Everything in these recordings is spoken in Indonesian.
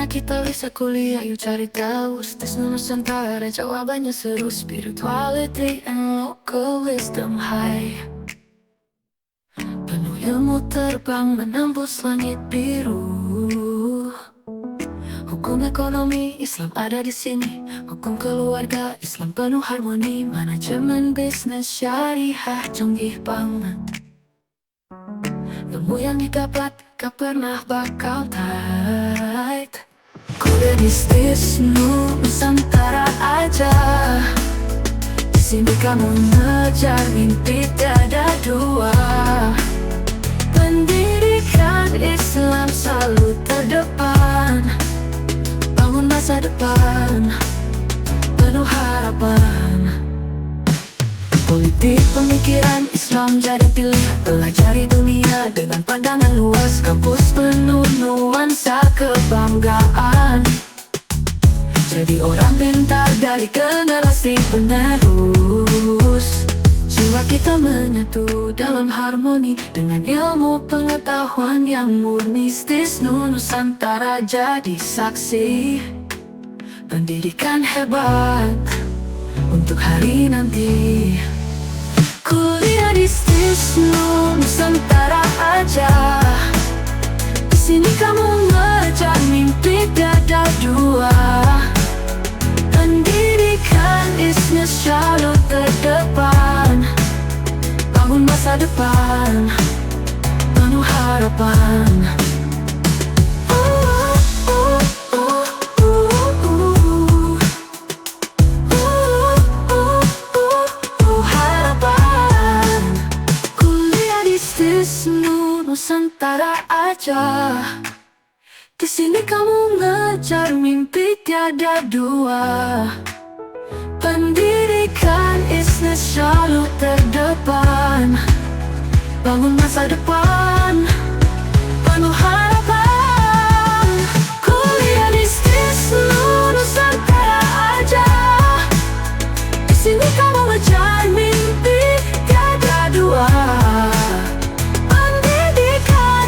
Bagaimana kita bisa kuliah? Yuk cari tahu. Stisnu Nusantara jawabannya seru. Spirituality and local wisdom high. Penuh ilmu terbang menembus langit biru. Hukum ekonomi Islam ada di sini. Hukum keluarga Islam penuh harmoni. Manajemen bisnis syariah canggih banget. Ilmu yang didapat gak pernah bakal tight. Kuliah di Stisnu Nusantara aja. Di sini kamu ngejar mimpi tiada dua. Pendidikan Islam selalu terdepan. Bangun masa depan penuh harapan. Politik pemikiran Islam jadi pilihan. Pelajari dunia dengan pandangan luas. Kampus penuh nuansa kebanggaan. Jadi orang pintar dari generasi penerus. Jiwa kita menyatu dalam harmoni. Dengan ilmu pengetahuan yang murni. Stisnu Nusantara jadi saksi. Pendidikan hebat untuk hari nanti. Kuliah di Stisnu Nusantara aja. Di sini kamu ngejar mimpi tiada dua. Pendidikan Islam selalu terdepan. Bangun masa depan penuh harapan. Nusantara aja. Di sini kamu ngejar mimpi tiada dua. Pendidikan Islam selalu terdepan. Bangun masa depan penuh harapan. Kuliah di Stisnu Nusantara aja. Di sini kamu ngejar mimpi tiada dua.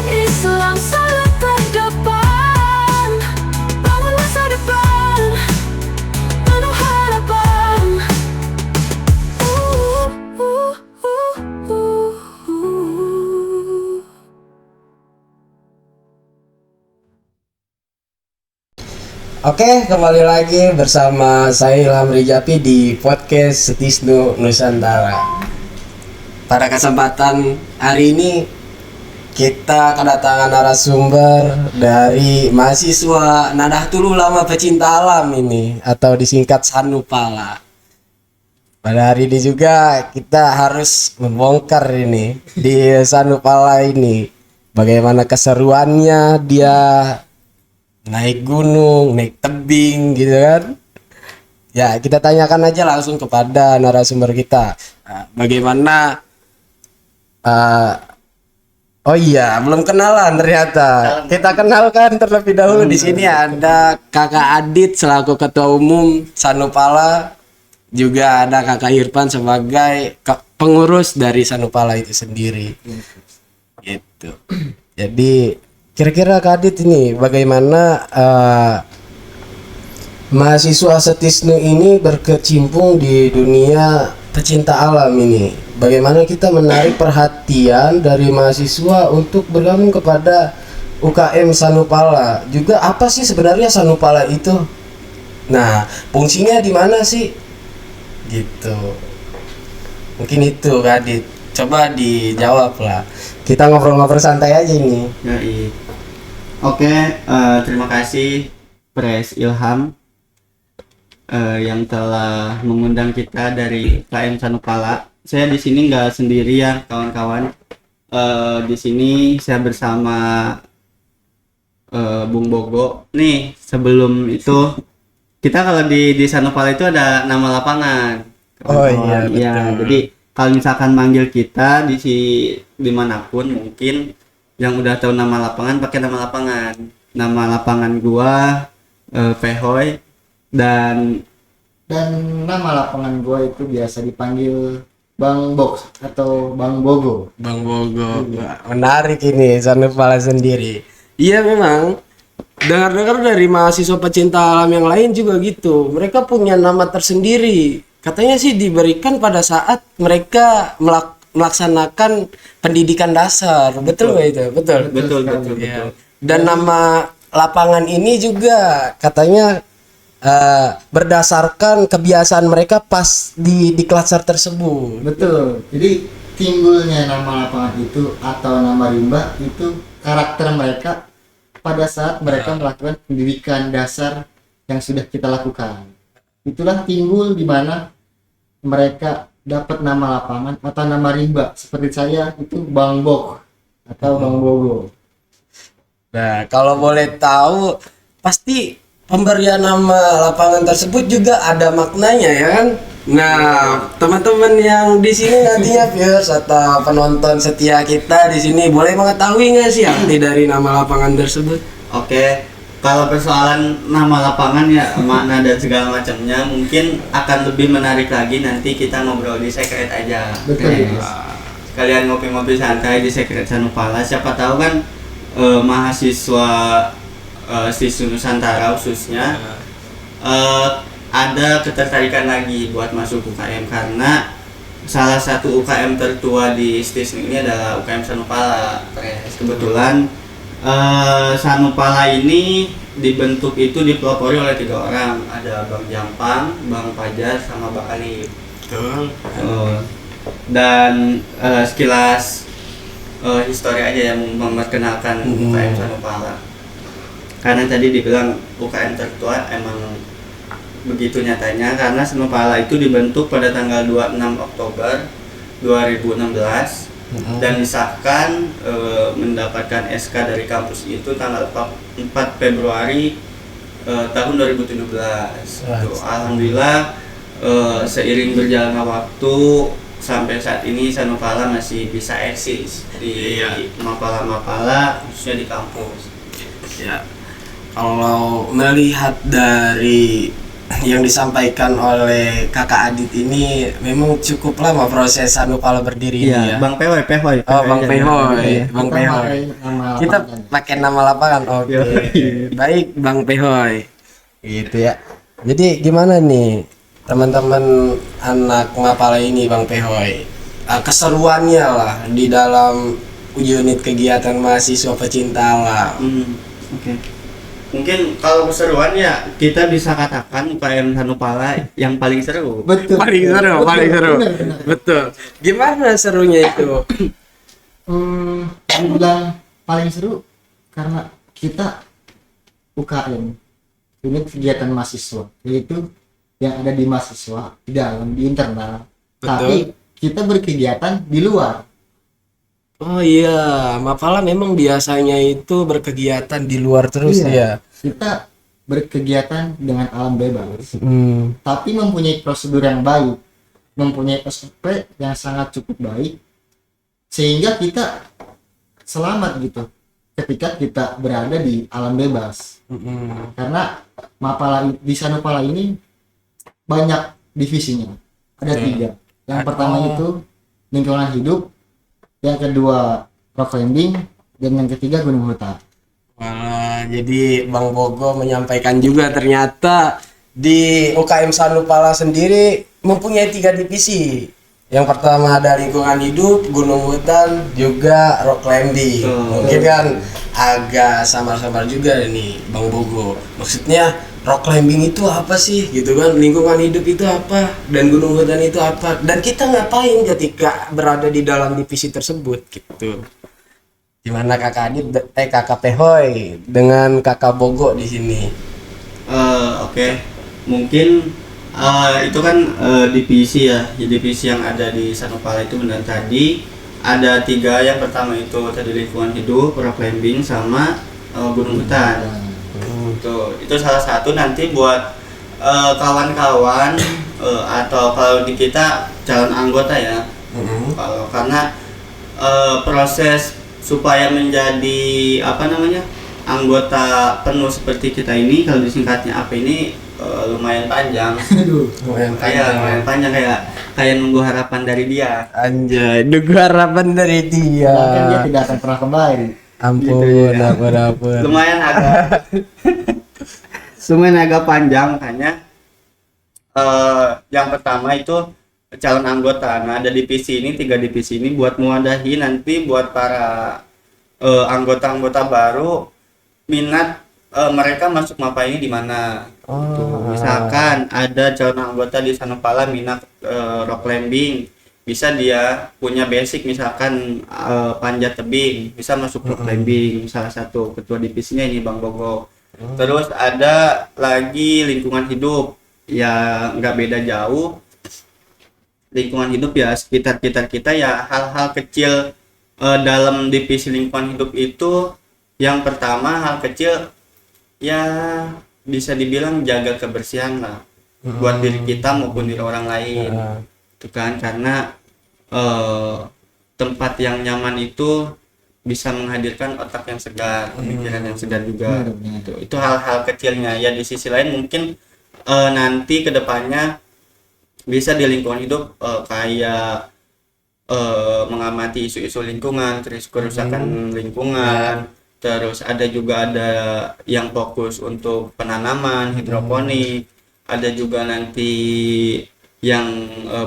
Islam selalu terdepan. Bangun masa depan penuh harapan. Oke, kembali lagi bersama saya Ilham Rijapi di podcast Stisnu Nusantara. Pada kesempatan hari ini kita kedatangan narasumber dari mahasiswa Nahdlatul Ulama Pecinta Alam ini, atau disingkat Sanupala. Pada hari ini juga kita harus membongkar ini di Sanupala ini bagaimana keseruannya dia naik gunung, naik tebing gitu kan. Ya, kita tanyakan aja langsung kepada narasumber kita. Bagaimana oh iya, belum kenalan ternyata. Kita kenalkan terlebih dahulu. Di sini ada Kakak Adit selaku Ketua Umum Sanupala, juga ada Kakak Irfan sebagai pengurus dari Sanupala itu sendiri. Gitu. Jadi kira-kira Kak Adit ini bagaimana mahasiswa Stisnu ini berkecimpung di dunia pecinta alam ini? Bagaimana kita menarik perhatian dari mahasiswa untuk bergabung kepada UKM Sanupala? Juga apa sih sebenarnya Sanupala itu? Nah, fungsinya di mana sih? Gitu. Mungkin itu Kak Adit. Coba dijawab lah. Kita ngobrol-ngobrol santai aja ini. Oke, terima kasih Pres Ilham yang telah mengundang kita dari UKM Sanupala. Saya di sini nggak sendirian, kawan-kawan. Di sini saya bersama Bung Bogo. Nih, sebelum itu kita kalau di Sanupala itu ada nama lapangan. Oh iya, betul. Ya, jadi kalau misalkan manggil kita dimanapun mungkin yang udah tahu nama lapangan pakai nama lapangan. Nama lapangan gua Pehoy dan nama lapangan gua itu biasa dipanggil Bang Box atau Bang Bogo. Bang Bogo, menarik ini Sanupala sendiri. Iya memang dengar-dengar dari mahasiswa pecinta alam yang lain juga gitu. Mereka punya nama tersendiri. Katanya sih diberikan pada saat mereka melaksanakan pendidikan dasar. Betul nggak itu? Betul. Betul. Ya. Dan nama lapangan ini juga katanya berdasarkan kebiasaan mereka pas di klasar tersebut. Betul. Jadi timbulnya nama lapangan itu atau nama rimba itu karakter mereka pada saat mereka melakukan pendidikan dasar yang sudah kita lakukan. Itulah timbul di mana mereka dapat nama lapangan atau nama rimba. Seperti saya itu Bang Bok atau Bang Bogo. Nah, kalau boleh tahu pasti pemberian nama lapangan tersebut juga ada maknanya ya kan? Nah, teman-teman yang di sini nantinya viewers atau penonton setia kita di sini boleh mengetahui nggak sih arti dari nama lapangan tersebut? Oke, kalau persoalan nama lapangan ya makna dan segala macamnya mungkin akan lebih menarik lagi nanti kita ngobrol di Secret aja. Betul. Kalian ngopi-ngopi santai di Secret Sanupala. Siapa tahu kan mahasiswa STIS Nusantara khususnya ada ketertarikan lagi buat masuk UKM karena salah satu UKM tertua di STIS ini adalah UKM Sanupala. Kebetulan Sanupala ini dibentuk itu dipelopori oleh 3 orang, ada Bang Jampang, Bang Fajar, sama Bang Alif. Betul. Dan sekilas histori aja yang memperkenalkan UKM Sanupala. Karena tadi dibilang UKM tertua, emang begitu nyatanya karena Sanupala itu dibentuk pada tanggal 26 Oktober 2016 dan disahkan mendapatkan SK dari kampus itu tanggal 4 Februari tahun 2017. Tuh, alhamdulillah seiring berjalannya waktu sampai saat ini Sanupala masih bisa eksis di mapala-mapala khususnya di kampus. Ya. Kalau melihat dari yang disampaikan oleh Kakak Adit ini memang cukup lama proses Sanupala berdiri ini ya. Bang Pehoy. Oh, Bang Pehoy. Bang Pehoy. Kita pakai nama lapangan. Oke. Baik, Bang Pehoy. Gitu ya. Jadi gimana nih teman-teman anak Mapala ini, Bang Pehoy? Keseruannya lah di dalam unit kegiatan mahasiswa pecinta alam. Oke. Mungkin kalau keseruan ya kita bisa katakan UKM Sanupala yang paling seru. Betul. Paling seru. Benar. Betul. Gimana serunya itu? Dibilang paling seru karena kita UKM, unit kegiatan mahasiswa, yaitu yang ada di mahasiswa, di dalam, di internal. Betul. Tapi kita berkegiatan di luar. Oh iya, Mapala memang biasanya itu berkegiatan di luar terus ya. Kita berkegiatan dengan alam bebas, tapi mempunyai prosedur yang baik, mempunyai SOP yang sangat cukup baik, sehingga kita selamat gitu ketika kita berada di alam bebas. Karena Mapala di Sanupala ini banyak divisinya, ada 3. Yang pertama itu lingkungan hidup, yang kedua rock climbing, dan yang ketiga gunung hutan. Wah, jadi Bang Bogo menyampaikan juga ternyata di UKM Sanupala sendiri mempunyai 3 divisi. Yang pertama ada lingkungan hidup, gunung hutan, juga rock climbing. Mungkin kan agak samar-samar juga nih Bang Bogo. Maksudnya rock climbing itu apa sih gitu kan, lingkungan hidup itu apa, dan gunung hutan itu apa, dan kita ngapain ketika berada di dalam divisi tersebut gitu. Gimana Kakak Adit, Kakak Pehoy dengan Kakak Bogo di sini? Oke. Mungkin itu kan divisi ya, divisi yang ada di Sanupala itu benar tadi ada 3. Yang pertama itu tadi lingkungan hidup, rock climbing, sama gunung hutan. Itu salah satu nanti buat kawan-kawan atau kalau di kita calon anggota ya. Kalau karena proses supaya menjadi anggota penuh seperti kita ini, kalau disingkatnya apa ini, lumayan panjang. Lumayan panjang kayak nunggu harapan dari dia. Anjay, nunggu harapan dari dia. Bahkan dia tidak akan pernah kembali. Ampun, Gitu ya. ampun. lumayan agak panjang, makanya yang pertama itu calon anggota. Nah, ada divisi ini, 3 divisi ini buat mewadahi nanti buat para anggota-anggota baru minat mereka masuk MAPA ini di mana. Tuh, misalkan ada calon anggota di Sanopala minat rock climbing, bisa dia punya basic misalkan panjat tebing, bisa masuk rock climbing. Salah satu ketua divisinya ini Bang Bogo. Terus ada lagi lingkungan hidup, ya nggak beda jauh. Lingkungan hidup ya sekitar kita ya, hal-hal kecil dalam divisi lingkungan hidup itu. Yang pertama hal kecil ya bisa dibilang jaga kebersihan lah, buat diri kita maupun diri orang lain. Itu kan karena tempat yang nyaman itu bisa menghadirkan otak yang segar, pemikiran yang segar juga. Itu hal-hal kecilnya. Ya di sisi lain mungkin nanti kedepannya bisa di lingkungan hidup kayak mengamati isu-isu lingkungan, terus kerusakan lingkungan. Terus ada yang fokus untuk penanaman hidroponik, ada juga nanti yang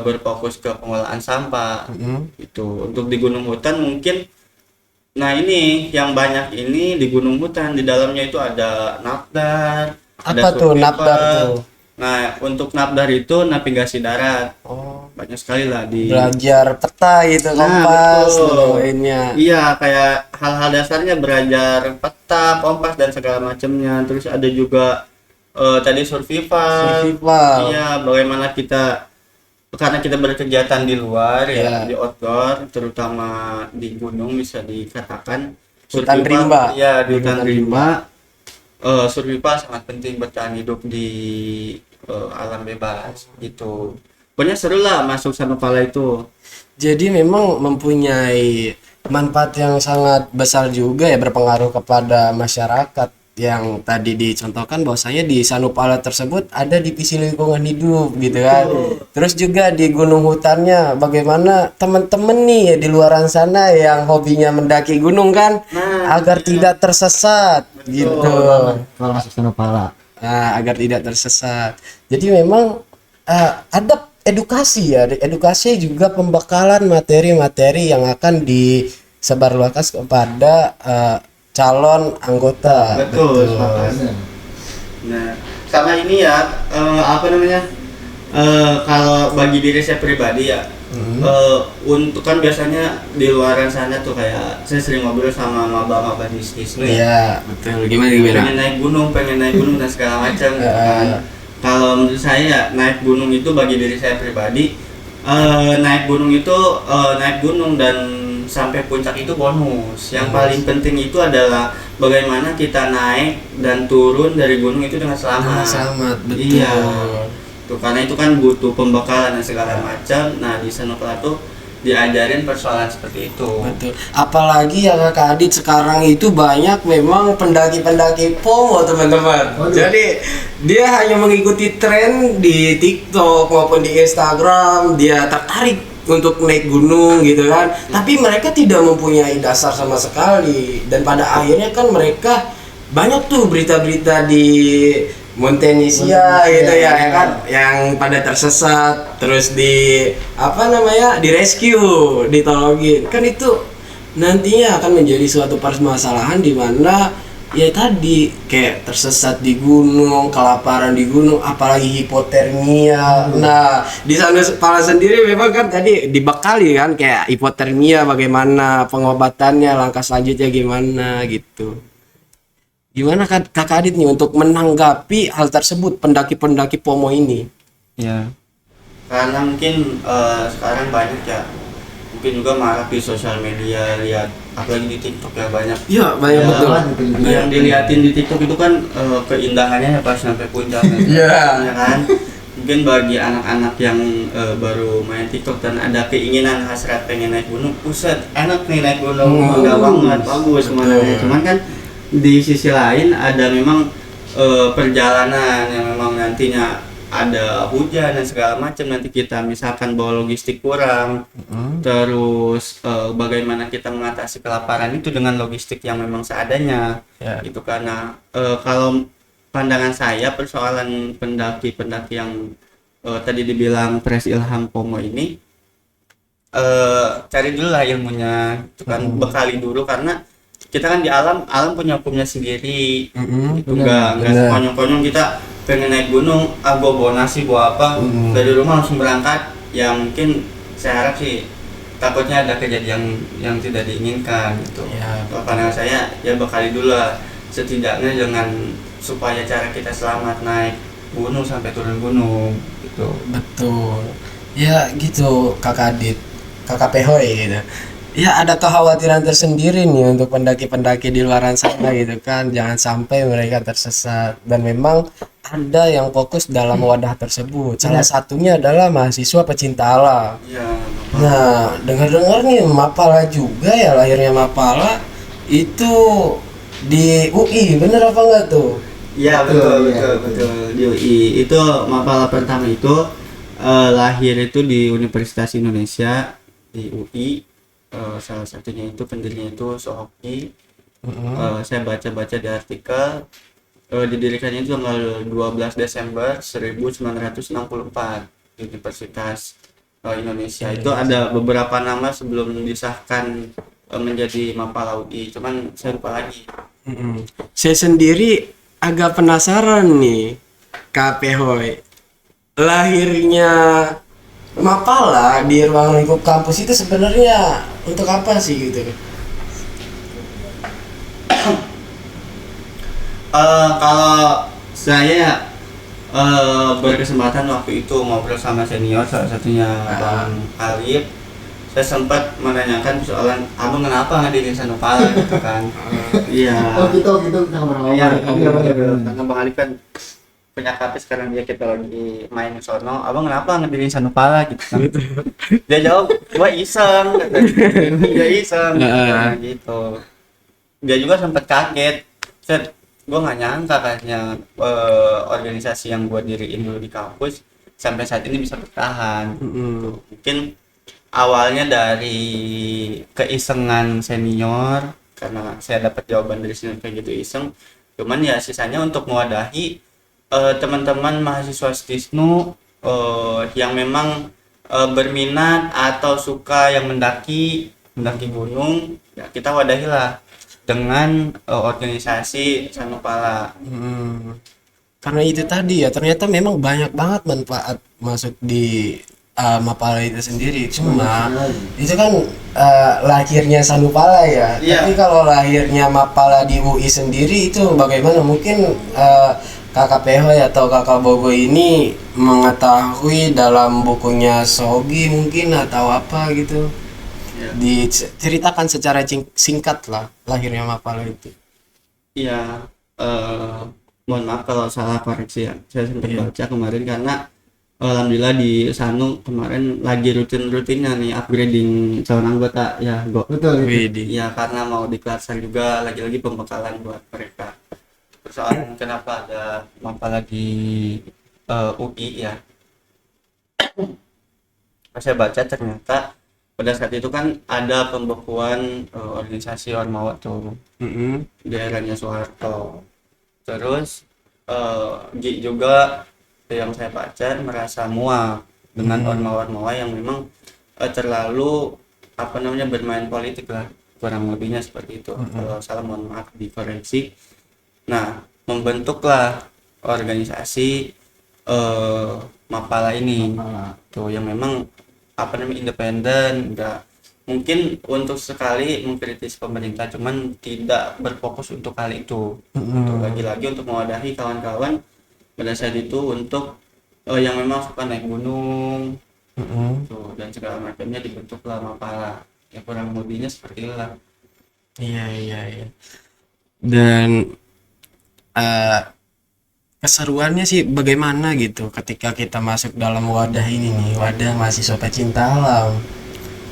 berfokus ke pengolahan sampah. Itu untuk di gunung hutan mungkin. Nah ini yang banyak ini di gunung hutan, di dalamnya itu ada nafdar. Apa tuh nafdar tuh? Nah untuk nafdar itu navigasi darat. Banyak sekali lah belajar peta gitu, kompas lainnya. Iya, kayak hal-hal dasarnya belajar peta, kompas dan segala macamnya. Terus ada juga tadi survival. Iya, bagaimana kita, karena kita berkegiatan di luar ya, di outdoor, terutama di gunung bisa dikatakan hutan rimba. Iya, di hutan rimba. Survival sangat penting bertahan hidup di alam bebas gitu. Pokoknya seru lah masuk Sanopala itu. Jadi memang mempunyai manfaat yang sangat besar juga ya, berpengaruh kepada masyarakat. Yang tadi dicontohkan bahwasanya di Sanopala tersebut ada divisi lingkungan hidup gitu kan. Terus juga di gunung hutannya bagaimana teman-teman nih ya di luaran sana yang hobinya mendaki gunung kan, agar tidak tersesat gitu. Kalau masuk Sanopala. Nah, agar tidak tersesat. Jadi memang ada edukasi ya, edukasi juga pembekalan materi-materi yang akan disebarluaskan kepada calon anggota. Betul. Nah, sama ini ya, kalau bagi diri saya pribadi ya, untuk kan biasanya di luaran sana tuh kayak saya sering ngobrol sama maba-maba di Sisnu. Iya, betul. Gimana? Pengen naik gunung dan segala macam. Kan. Kalau menurut saya naik gunung itu bagi diri saya pribadi, naik gunung dan sampai puncak itu bonus. Yang paling penting itu adalah bagaimana kita naik dan turun dari gunung itu dengan selamat. Betul. Iya. Tuh, karena itu kan butuh pembekalan dan segala macam. Nah di Sanopala tuh diajarin persoalan seperti itu. Betul. Apalagi ya Kak Adit sekarang itu banyak memang pendaki-pendaki FOMO teman-teman. Jadi dia hanya mengikuti tren di TikTok maupun di Instagram, dia tertarik untuk naik gunung gitu kan. Tapi mereka tidak mempunyai dasar sama sekali, dan pada akhirnya kan mereka banyak tuh berita-berita di Montenisia gitu ya kan, yang pada tersesat terus di rescue, ditolongin kan. Itu nantinya akan menjadi suatu permasalahan di mana ya tadi kayak tersesat di gunung, kelaparan di gunung, apalagi hipotermia. Nah di Sanopala sendiri memang kan tadi dibekali kan kayak hipotermia, bagaimana pengobatannya, langkah selanjutnya gimana gitu. Gimana Kakak Adit nih untuk menanggapi hal tersebut, pendaki-pendaki FOMO ini? Ya, karena mungkin sekarang banyak ya, mungkin juga marak di sosial media, lihat apalagi di TikTok ya banyak. Iya banyak, betul. Yang diliatin di TikTok itu kan keindahannya pas sampai puncak. Ya kan. Mungkin bagi anak-anak yang baru main TikTok dan ada keinginan hasrat pengen naik gunung, buset enak nih naik gunung, enggak banget, bagus semuanya. Cuman kan di sisi lain ada memang perjalanan yang memang nantinya ada hujan dan segala macam, nanti kita misalkan bawa logistik kurang, terus bagaimana kita mengatasi kelaparan itu dengan logistik yang memang seadanya, gitu. Karena kalau pandangan saya persoalan pendaki-pendaki yang tadi dibilang Pres Ilham Pomo ini, cari dulu lah ilmunya, itu kan bekali dulu, karena kita kan di alam punya hukumnya sendiri, itu nggak sekonyong-konyong kita pengen naik gunung, gua bawa nasi bawa apa dari rumah langsung berangkat, ya mungkin saya harap sih takutnya ada kejadian yang tidak diinginkan gitu. Kalau pandangan saya ya bekali dulu lah, setidaknya dengan supaya cara kita selamat naik gunung sampai turun gunung gitu. Betul. Ya gitu Kakak Adit, Kakak Pehoy gitu. Ya ada kekhawatiran tersendiri nih untuk pendaki-pendaki di luar sana gitu kan, jangan sampai mereka tersesat, dan memang ada yang fokus dalam wadah tersebut. Salah satunya adalah mahasiswa pecinta alam. Nah, dengar-dengar nih Mapala juga ya, lahirnya Mapala itu di UI, bener apa enggak tuh? Iya betul. Di UI itu Mapala pertama itu lahir itu di Universitas Indonesia di UI. Salah satunya itu pendirinya itu Sohoki. Saya baca-baca di artikel, didirikannya itu tanggal 12 Desember 1964 di Universitas Indonesia. Itu ada beberapa nama sebelum disahkan menjadi Mapala UI, cuman saya lupa lagi. Saya sendiri agak penasaran nih, Kak Pehoy, lahirnya Mapala di ruang lingkup kampus itu sebenarnya untuk apa sih gitu? Kalau saya berkesempatan waktu itu ngobrol sama senior, salah satunya Bang Alif, saya sempat menanyakan persoalan, abang kenapa ngadirin Sanupala gitu kan? Iya. gitu kita ngobrol. Iya, karena Bang Alif kan punya kafe sekarang, dia kita lagi main di sono, abang kenapa ngedirin Sanupala gitu kan? Dia jawab, gua iseng, dia iseng, gitu. Dia juga sempat kaget, gue nggak nyangka katanya organisasi yang gue diriin dulu di kampus sampai saat ini bisa bertahan. Mungkin awalnya dari keisengan senior, karena saya dapat jawaban dari senior kayak gitu iseng, cuman ya sisanya untuk mewadahi teman-teman mahasiswa Stisnu yang memang berminat atau suka yang mendaki gunung, ya kita wadahilah dengan organisasi Sanupala. Karena itu tadi ya, ternyata memang banyak banget manfaat masuk di Mapala itu sendiri. Cuma itu kan lahirnya Sanupala ya. Tapi kalau lahirnya Mapala di UI sendiri itu bagaimana? Mungkin Kakak Pehoy atau Kakak Bogo ini mengetahui dalam bukunya Sogi mungkin atau apa gitu. Diceritakan secara singkat lah lahirnya Mapala itu. Iya, mohon maaf kalau salah koreksi ya. Saya sempat baca kemarin karena alhamdulillah di Sanu kemarin lagi rutin-rutinnya nih upgrading calon anggota ya, Betul. Ya karena mau dikelaskan juga, lagi-lagi pembekalan buat mereka. Persoalan kenapa ada Mapala di UI ya. Pas saya baca ternyata pada saat itu kan ada pembekuan organisasi Ormawa tuh di eranya Soeharto. Terus Gi juga yang saya baca merasa muak dengan Ormawa yang memang terlalu bermain politik lah, kurang lebihnya seperti itu. Kalau salah mohon maaf dikoreksi. Nah, membentuklah organisasi Mapala ini tuh yang memang independen, enggak mungkin untuk sekali mengkritis pemerintah, cuman tidak berfokus untuk hal itu. Lagi-lagi untuk mewadahi kawan-kawan pada saat itu untuk yang memang suka naik gunung tuh, dan segala macamnya, dibentuklah Mapala. Ya kurang lebihnya seperti itulah. Iya. Dan keseruannya sih bagaimana gitu ketika kita masuk dalam wadah ini nih, wadah mahasiswa pecinta alam.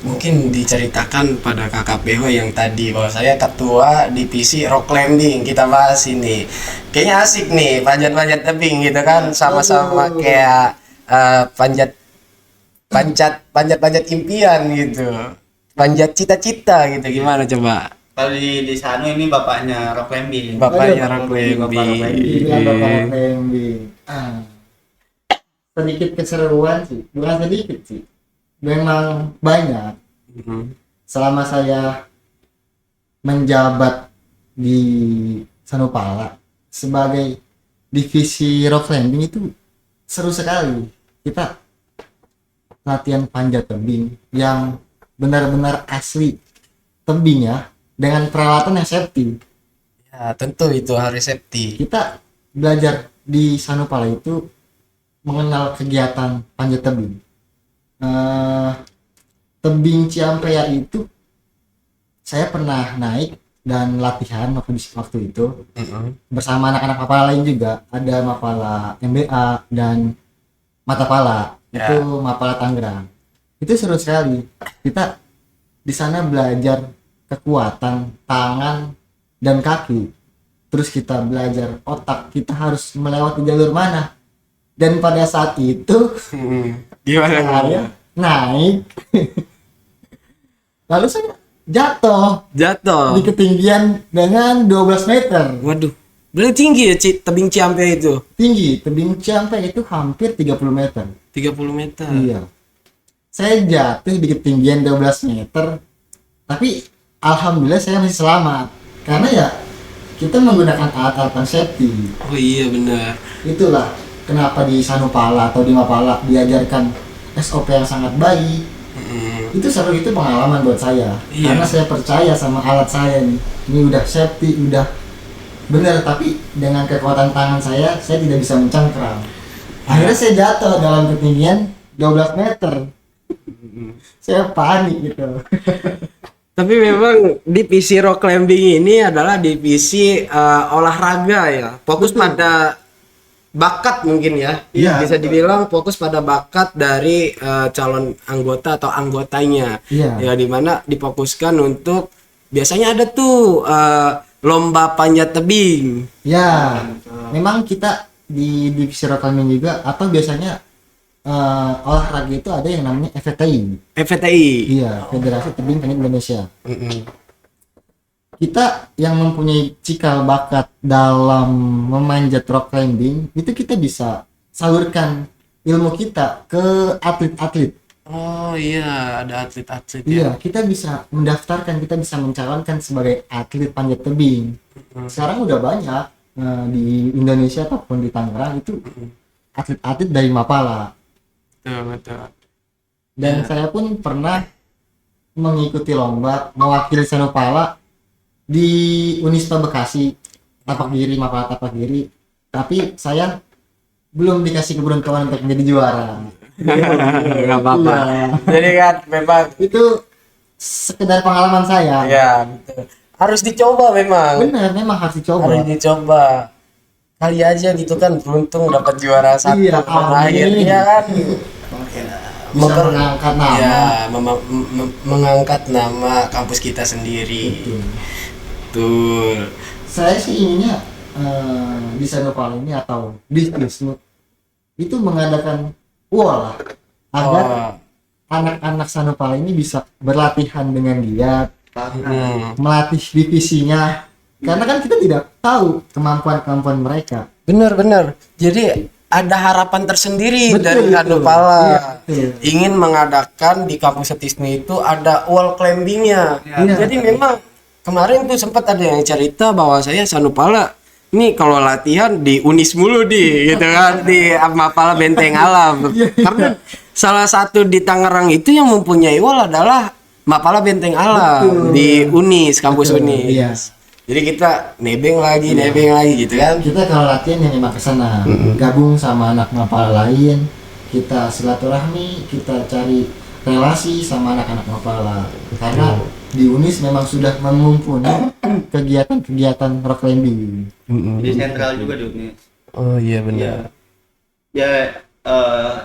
mungkin diceritakan pada kakak Beho yang tadi bahwa saya ketua divisi rock climbing. Kita bahas ini. Kayaknya asik nih panjat-panjat tebing gitu kan, sama-sama kayak panjat impian gitu. Panjat cita-cita gitu. Gimana coba? Kalau di sana ini bapaknya rock climbing. Bapaknya rock Bapak rock climbing. climbing. Iya, Bapak Climbing. Sedikit keseruan sih, bukan sedikit sih. Memang banyak. Selama saya menjabat di Sanupala sebagai divisi rock climbing itu seru sekali. Kita latihan panjat tebing yang benar-benar asli tebing ya, dengan peralatan yang safety. Ya, tentu itu harus safety. Kita belajar di Sanupala itu mengenal kegiatan panjat tebing. Tebing Ciampea itu saya pernah naik dan latihan waktu itu bersama anak-anak Mapala lain juga. Ada Mapala MBA dan Matapala, itu Mapala Tangerang. Itu seru sekali. Kita di sana belajar kekuatan tangan dan kaki. Terus kita belajar otak, kita harus melewati jalur mana. Dan pada saat itu Gimana? saya naik lalu saya jatuh di ketinggian dengan 12 meter. Waduh, berarti tinggi ya tebing Ciampea itu? Tinggi, tebing Ciampea itu hampir 30 meter. 30 meter. Iya. Saya jatuh di ketinggian 12 meter. Tapi alhamdulillah saya masih selamat. Karena ya kita menggunakan alat-alat safety. Oh iya benar. Itulah kenapa di Sanupala atau di Mapala diajarkan SOP yang sangat baik. Itu seru, itu pengalaman buat saya. Iya. Karena saya percaya sama alat saya nih. Ini udah safety, udah benar, tapi dengan kekuatan tangan saya tidak bisa mencengkram. Akhirnya saya jatuh dalam ketinggian 12 meter. Saya panik gitu. Tapi memang divisi rock climbing ini adalah divisi olahraga ya. Fokus pada bakat mungkin ya. Iya, Bisa betul. dibilang fokus pada bakat dari calon anggota atau anggotanya. Iya. Ya dimana difokuskan untuk biasanya ada tuh lomba panjat tebing. Ya, memang kita di divisi rock climbing juga, atau biasanya olahraga itu ada yang namanya FTI. FTI. Iya, Federasi Tebing Panjat Indonesia. Mm-mm. Kita yang mempunyai cikal bakat dalam memanjat rock climbing itu kita bisa salurkan ilmu kita ke atlet-atlet. Oh iya, ada atlet-atlet ya. Iya, kita bisa mendaftarkan, kita bisa mencalonkan sebagai atlet panjat tebing. Sekarang udah banyak di Indonesia ataupun di Tangerang itu atlet-atlet dari Mapala. Betul. Dan saya pun pernah mengikuti lomba mewakili Sanupala di Unispa Bekasi, Tapak Giri, Mapala Tapak Giri. Tapi saya belum dikasih keberuntungan untuk menjadi juara. Nggak apa-apa. Iya. Jadi kan memang Itu sekedar pengalaman saya. ya betul. Harus dicoba memang. Benar, memang harus dicoba. Harus dicoba. Kali aja gitu kan beruntung dapat juara satu Iya, terakhir amin. ya kan. Bisa mengangkat nama. Ya, mengangkat nama kampus kita sendiri. Betul. Betul. Saya sih ininya di Sanupala ini atau di Wisnu itu mengadakan lah agar Oh. anak-anak Sanupala ini bisa berlatihan dengan giat, melatih divisinya, karena kan kita tidak tahu kemampuan mereka. Benar. Jadi ada harapan tersendiri Betul, dari betul. Sanupala. Iya, betul. Ingin mengadakan di kampus Setisnu itu ada wall climbingnya. Iya. Jadi memang kemarin tuh sempat ada yang cerita bahwa saya Sanupala ini kalau latihan di Unis mulu gitu kan, di Mapala Benteng Alam. Karena salah satu di Tangerang itu yang mempunyai wall adalah Mapala Benteng Alam. Betul. Di Unis, kampus Betul, Unis. iya. Jadi kita nebeng lagi gitu kan. Kita kalau latihan ya memang kesana, gabung sama anak Mapala lain, kita silaturahmi, kita cari relasi sama anak-anak Mapala. Karena di Unis memang sudah mempunyai kegiatan-kegiatan rock climbing. Di sentral juga di Unis. Oh iya benar. Ya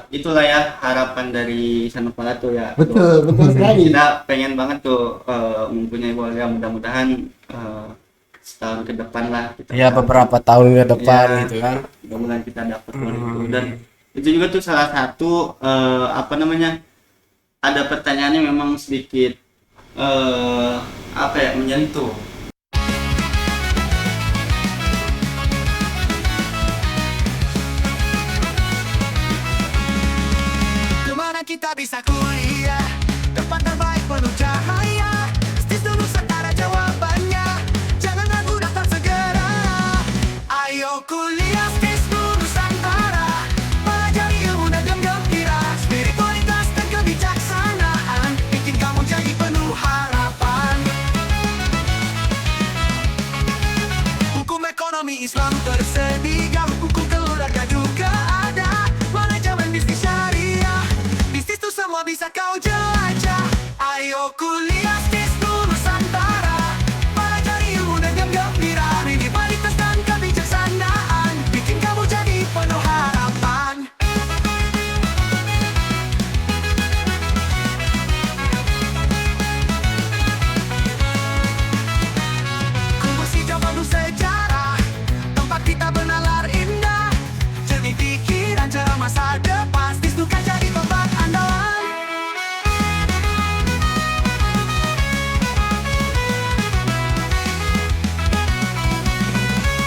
itulah ya harapan dari Sanopala tuh ya. Betul sekali. Kita pengen banget tuh mempunyai warga, mudah-mudahan setahun ke depan lah kita Ya beberapa tahun ke depan Ya. gitu kan. mudah-mudahan kita dapat itu. Dan itu juga tuh salah satu ada pertanyaannya memang sedikit menyentuh. Kemana kita bisa kuliah? Tempat terbaik penuh cahaya. Stisnu Nusantara jawabannya. Jangan ragu daftar segera. Ayo kuliah Stisnu Nusantara. Pelajari ilmu dan gembira. Spiritualitas dan kebijaksanaan bikin kamu jadi penuh harapan. Hukum ekonomi Islam tersedia. Hukum keluarga juga ada. Manajemen bisnis syariah. Bisnis itu semua bisa kau jelajah. Ayo kuliah Stisnu Nusantara. Pelajari ilmu dan gembira. Spiritualitas dan kebijaksanaan bikin kamu jadi penuh harapan. Kumpul hijau penuh sejarah. Tempat kita bernalar indah. Jernih pikiran cerah masa depan. Stisnu kan jadi tempat andalan.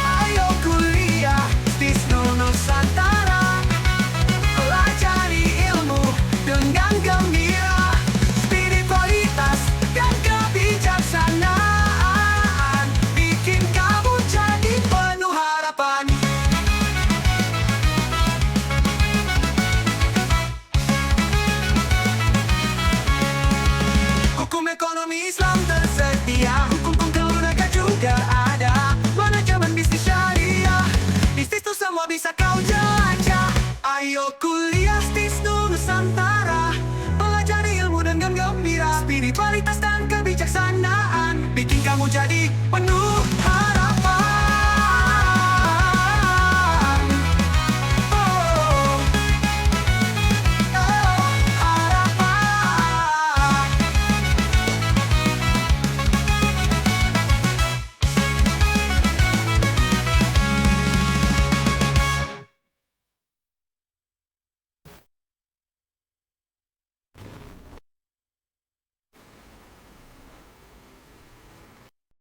Ayo kuliah Stisnu Nusantara. Pelajari ilmu dengan gembira. Spiritualitas dan kebijaksanaan bikin kamu jadi penuh harapan. Hukum ekonomi Islam tersedia. Hukum keluarga juga ada. Manajemen bisnis syariah. Bisnis itu semua bisa kau jelajah. Ayo kuliah Stisnu Nusantara. Pelajari ilmu dengan gembira. Spiritualitas dan kebijaksanaan bikin kamu jadi penuh